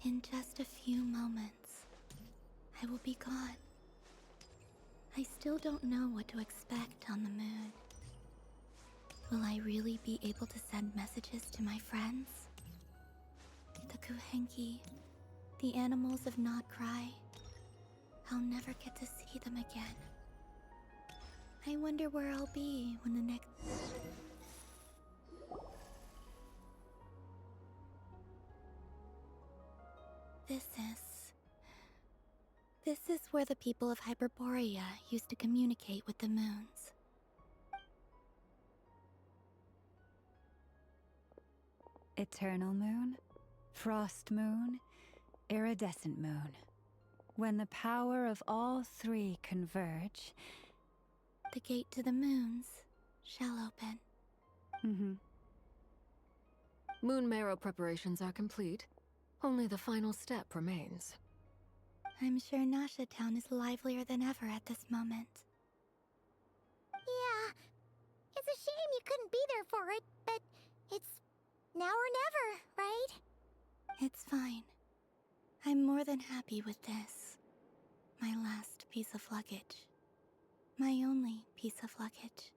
In just a few moments, I will be gone. I still don't know what to expect on the moon. Will I really be able to send messages to my friends? The Kuhenki, the animals of Not Cry. I'll never get to see them again. I wonder where I'll be when the next... This is where the people of Hyperborea used to communicate with the moons. Eternal moon, frost moon, iridescent moon. When the power of all three converge... The gate to the moons shall open. Moon marrow preparations are complete. Only the final step remains. I'm sure Nasha Town is livelier than ever at this moment. Yeah, it's a shame you couldn't be there for it, but it's now or never, right? It's fine. I'm more than happy with this. My last piece of luggage. My only piece of luggage.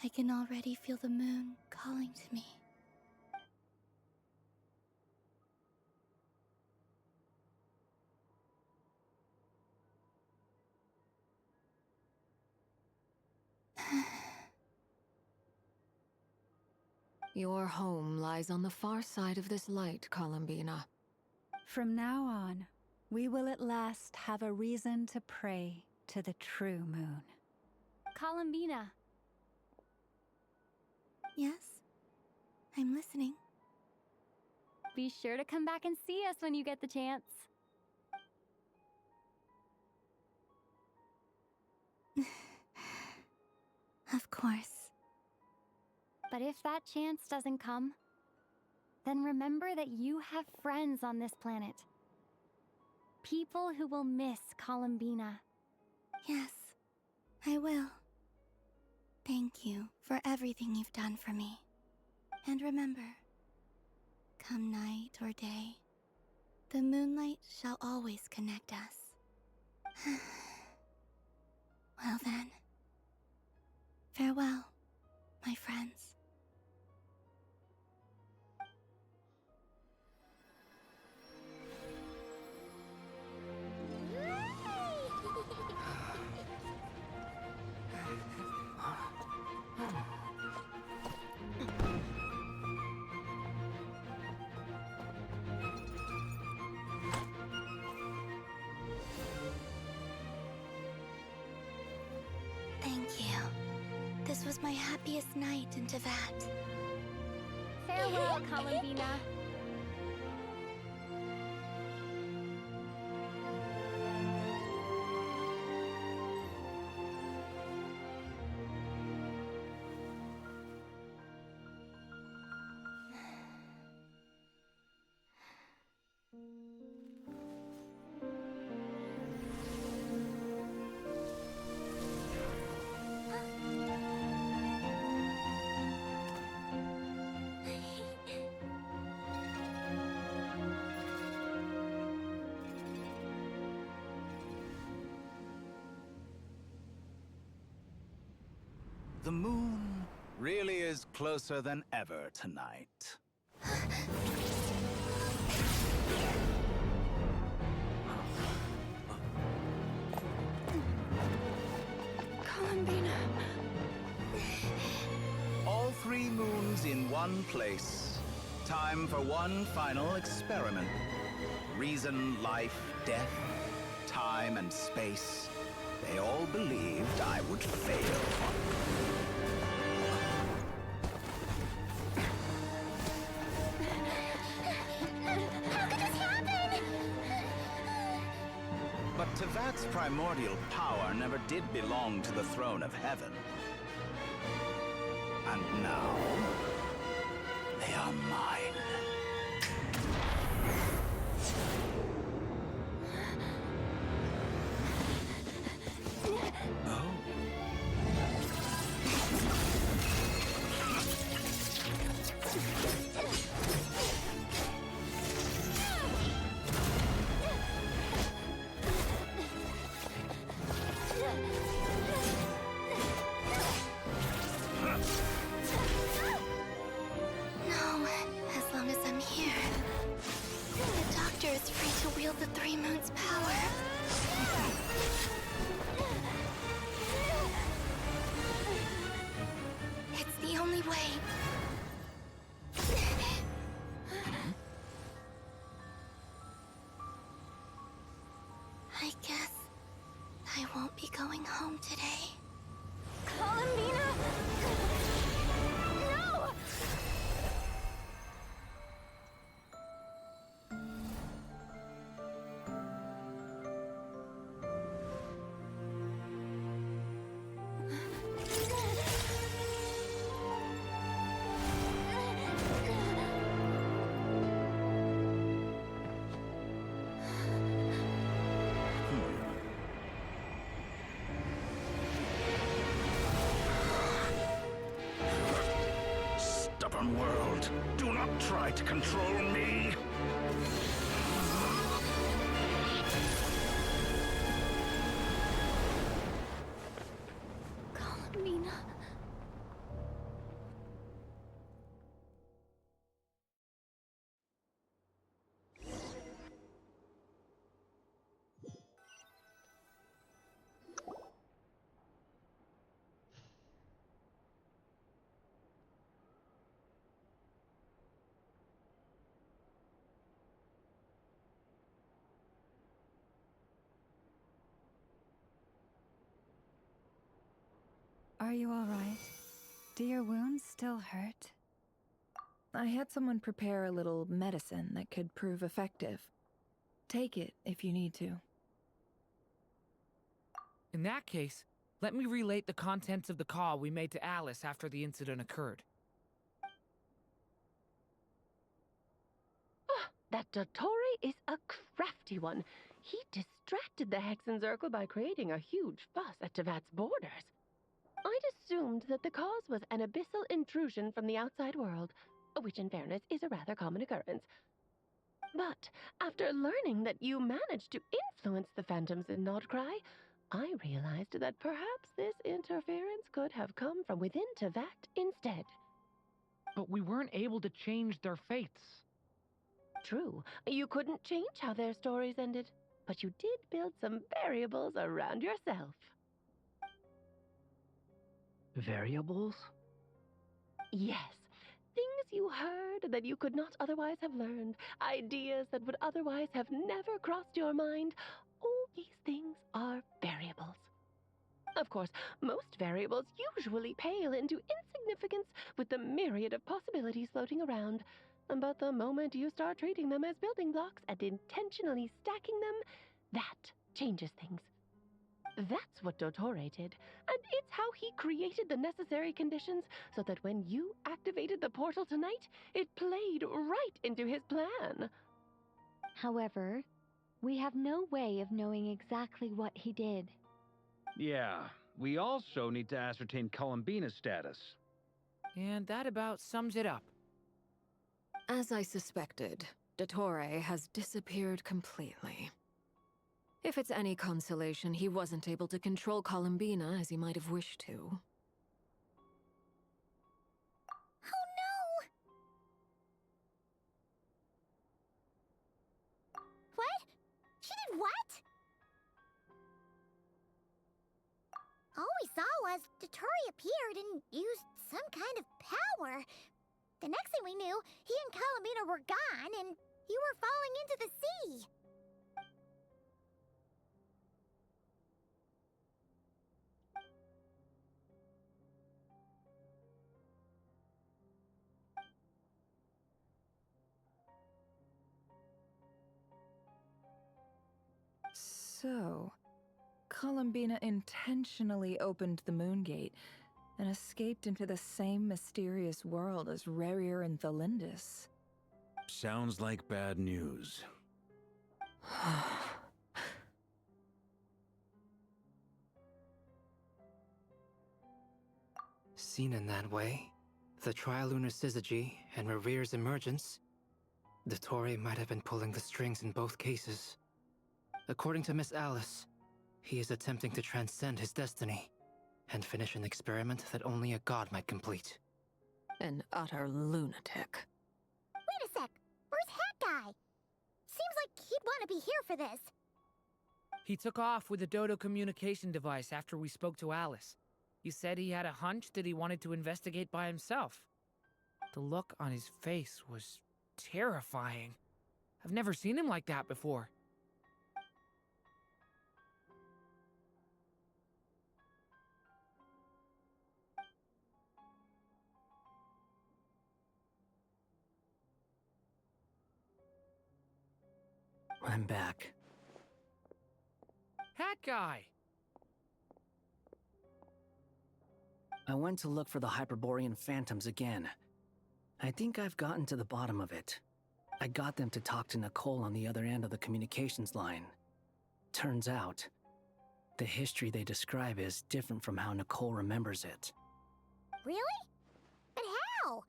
I can already feel the moon calling to me. Your home lies on the far side of this light, Colombina. From now on, we will at last have a reason to pray to the true moon. Colombina. Yes? I'm listening. Be sure to come back and see us when you get the chance. Of course. But if that chance doesn't come, then remember that you have friends on this planet. People who will miss Colombina. Yes, I will. Thank you for everything you've done for me. And remember, come night or day, the moonlight shall always connect us. Well then, farewell, my friends. Thank you. This was my happiest night in Teyvat. Farewell, Colombina. The moon really is closer than ever tonight. Colombina. All three moons in one place. Time for one final experiment. Reason, life, death, time and space. They all believed I would fail. But Teyvat's primordial power never did belong to the throne of heaven. And now, mine. Oh. No, as long as I'm here. The Doctor is free to wield the Three Moons' power. It's the only way. I guess I won't be going home today. Colombina! No! Stubborn world, do not try to control me. Colombina. Are you all right? Do your wounds still hurt? I had someone prepare a little medicine that could prove effective. Take it if you need to. In that case, let me relate the contents of the call we made to Alice after the incident occurred. That Dottore is a crafty one. He distracted the Hexenzirkel by creating a huge fuss at Tevat's borders. I'd assumed that the cause was an abyssal intrusion from the outside world, which in fairness is a rather common occurrence. But after learning that you managed to influence the phantoms in Nodcry, I realized that perhaps this interference could have come from within Tevat instead. But we weren't able to change their fates. True, you couldn't change how their stories ended, but you did build some variables around yourself. Variables? Yes, things you heard that you could not otherwise have learned, ideas that would otherwise have never crossed your mind. All these things are variables. Of course, most variables usually pale into insignificance with the myriad of possibilities floating around. But the moment you start treating them as building blocks and intentionally stacking them, that changes things. That's what Dottore did, and it's how he created the necessary conditions so that when you activated the portal tonight, it played right into his plan. However, we have no way of knowing exactly what he did. Yeah, we also need to ascertain Colombina's status. And that about sums it up. As I suspected, Dottore has disappeared completely. If it's any consolation, he wasn't able to control Colombina as he might have wished to. Oh no! What? She did what? All we saw was Dottore appeared and used some kind of power. The next thing we knew, he and Colombina were gone and you were falling into the sea. So, Colombina intentionally opened the Moon Gate, and escaped into the same mysterious world as Rerir and Thalindis. Sounds like bad news. Seen in that way, the trilunar syzygy and Revir's emergence, Dottore might have been pulling the strings in both cases. According to Miss Alice, he is attempting to transcend his destiny and finish an experiment that only a god might complete. An utter lunatic. Wait a sec. Where's Hat Guy? Seems like he'd want to be here for this. He took off with the Dodo communication device after we spoke to Alice. He said he had a hunch that he wanted to investigate by himself. The look on his face was terrifying. I've never seen him like that before. I'm back. Hat Guy! I went to look for the Hyperborean phantoms again. I think I've gotten to the bottom of it. I got them to talk to Nicole on the other end of the communications line. Turns out, the history they describe is different from how Nicole remembers it. Really? But how?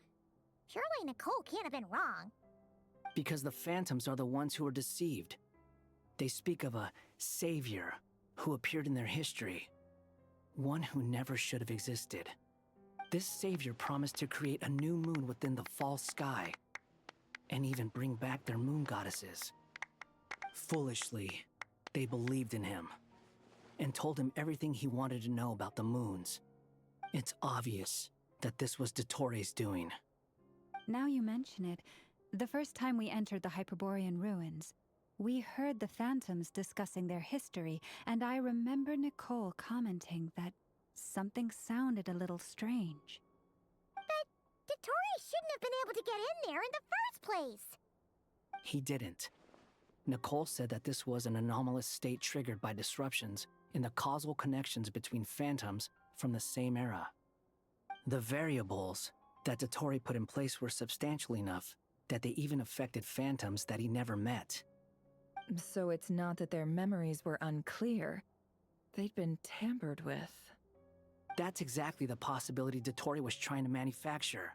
Surely Nicole can't have been wrong. Because the phantoms are the ones who were deceived. They speak of a savior who appeared in their history. One who never should have existed. This savior promised to create a new moon within the false sky, and even bring back their moon goddesses. Foolishly, they believed in him, and told him everything he wanted to know about the moons. It's obvious that this was Dottore's doing. Now you mention it, the first time we entered the Hyperborean ruins, we heard the phantoms discussing their history, and I remember Nicole commenting that something sounded a little strange. But Dottore shouldn't have been able to get in there in the first place. He didn't. Nicole said that this was an anomalous state triggered by disruptions in the causal connections between phantoms from the same era. The variables that Dottore put in place were substantial enough that they even affected phantoms that he never met. So it's not that their memories were unclear. They'd been tampered with. That's exactly the possibility Dottore was trying to manufacture.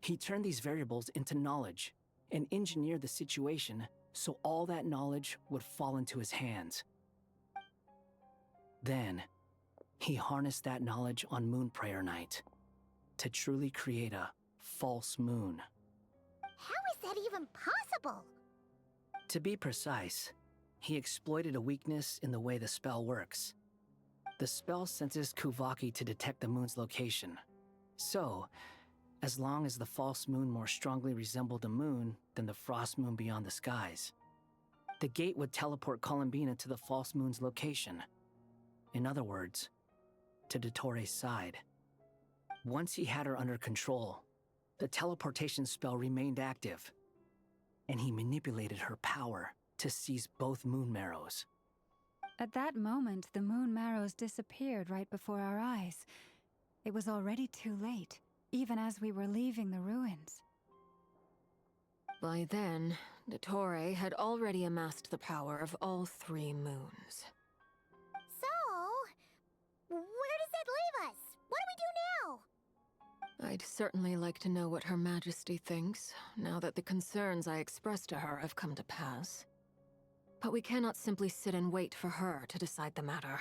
He turned these variables into knowledge and engineered the situation so all that knowledge would fall into his hands. Then, he harnessed that knowledge on Moon Prayer Night to truly create a false moon. How is that even possible? To be precise, he exploited a weakness in the way the spell works. The spell senses Kuvaki to detect the moon's location. So, as long as the false moon more strongly resembled a moon than the frost moon beyond the skies, the gate would teleport Colombina to the false moon's location. In other words, to Dottore's side. Once he had her under control, the teleportation spell remained active, and he manipulated her power to seize both moon marrows. At that moment, the moon marrows disappeared right before our eyes. It was already too late, even as we were leaving the ruins. By then, Dottore had already amassed the power of all 3 moons. So, where does that leave us? What do we do now? I'd certainly like to know what Her Majesty thinks, now that the concerns I expressed to her have come to pass. But we cannot simply sit and wait for her to decide the matter.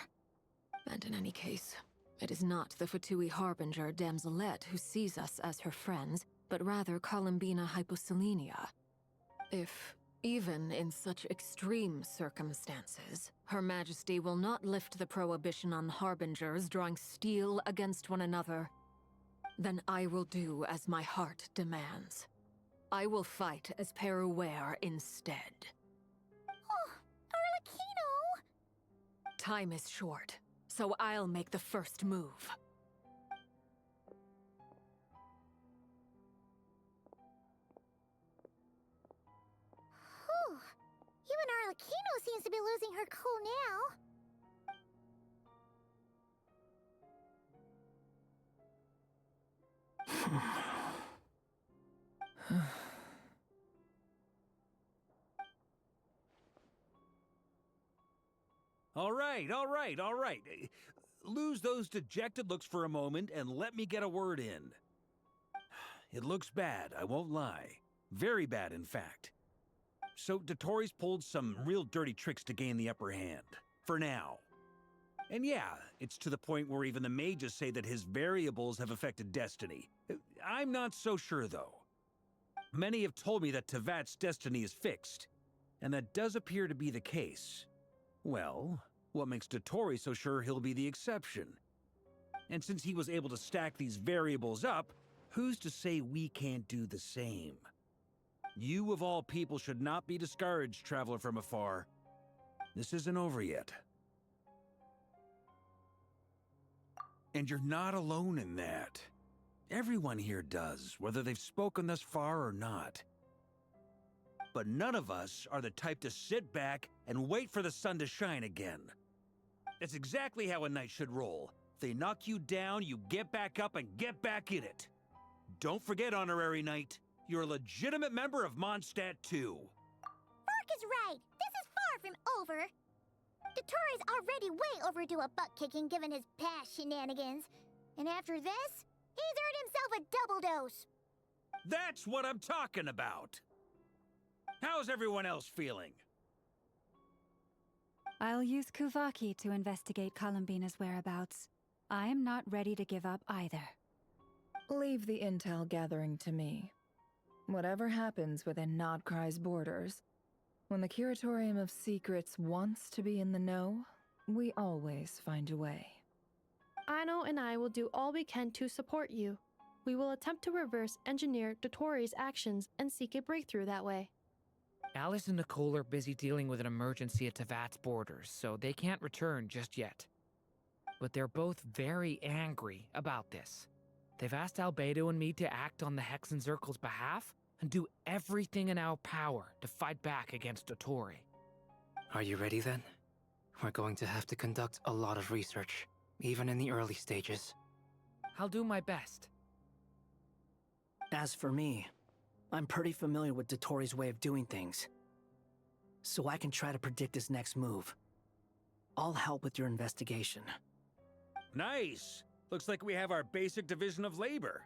And in any case, it is not the Fatui Harbinger Damselette who sees us as her friends, but rather Colombina Hyposelenia. If, even in such extreme circumstances, Her Majesty will not lift the prohibition on Harbingers drawing steel against one another, then I will do as my heart demands. I will fight as Peruware instead. Oh, Arlecchino! Time is short, so I'll make the first move. Whew. Even Arlecchino seems to be losing her cool now. All right, all right, all right. Lose those dejected looks for a moment and let me get a word in. It looks bad, I won't lie. Very bad, in fact. So Dottore's pulled some real dirty tricks to gain the upper hand. For now. And yeah, it's to the point where even the mages say that his variables have affected destiny. I'm not so sure, though. Many have told me that Tevat's destiny is fixed, and that does appear to be the case. Well, what makes Dottore so sure he'll be the exception? And since he was able to stack these variables up, who's to say we can't do the same? You of all people should not be discouraged, traveler from afar. This isn't over yet. And you're not alone in that. Everyone here does, whether they've spoken thus far or not. But none of us are the type to sit back and wait for the sun to shine again. That's exactly how a knight should roll. If they knock you down, you get back up and get back in it. Don't forget, Honorary Knight, you're a legitimate member of Mondstadt too. Fork is right. This is far from over. Dottore's already way overdue a butt-kicking given his past shenanigans. And after this, he's earned himself a double dose. That's what I'm talking about. How's everyone else feeling? I'll use Kuvaki to investigate Colombina's whereabouts. I am not ready to give up either. Leave the intel gathering to me. Whatever happens within Nodcry's borders, when the Curatorium of Secrets wants to be in the know, we always find a way. Ano and I will do all we can to support you. We will attempt to reverse engineer Dottore's actions and seek a breakthrough that way. Alice and Nicole are busy dealing with an emergency at Tevat's borders, so they can't return just yet. But they're both very angry about this. They've asked Albedo and me to act on the Hexen Circle's behalf and do everything in our power to fight back against Dottore. Are you ready then? We're going to have to conduct a lot of research, even in the early stages. I'll do my best. As for me, I'm pretty familiar with Dottore's way of doing things, so I can try to predict his next move. I'll help with your investigation. Nice! Looks like we have our basic division of labor.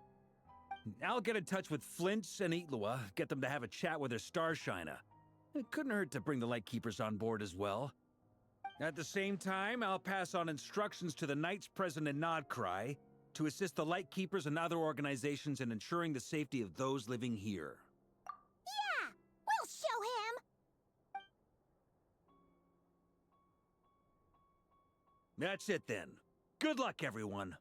I'll get in touch with Flints and Itlua, get them to have a chat with their Starshiner. It couldn't hurt to bring the Lightkeepers on board as well. At the same time, I'll pass on instructions to the Knights present in Nodcry to assist the Lightkeepers and other organizations in ensuring the safety of those living here. Yeah! We'll show him! That's it then. Good luck, everyone.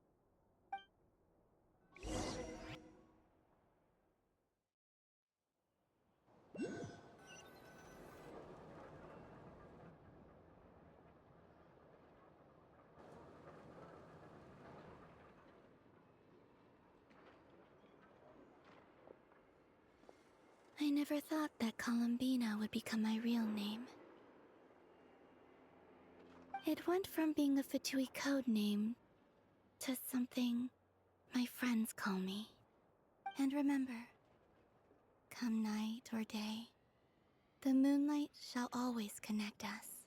I never thought that Colombina would become my real name. It went from being a Fatui code name to something my friends call me. And remember, come night or day, the moonlight shall always connect us.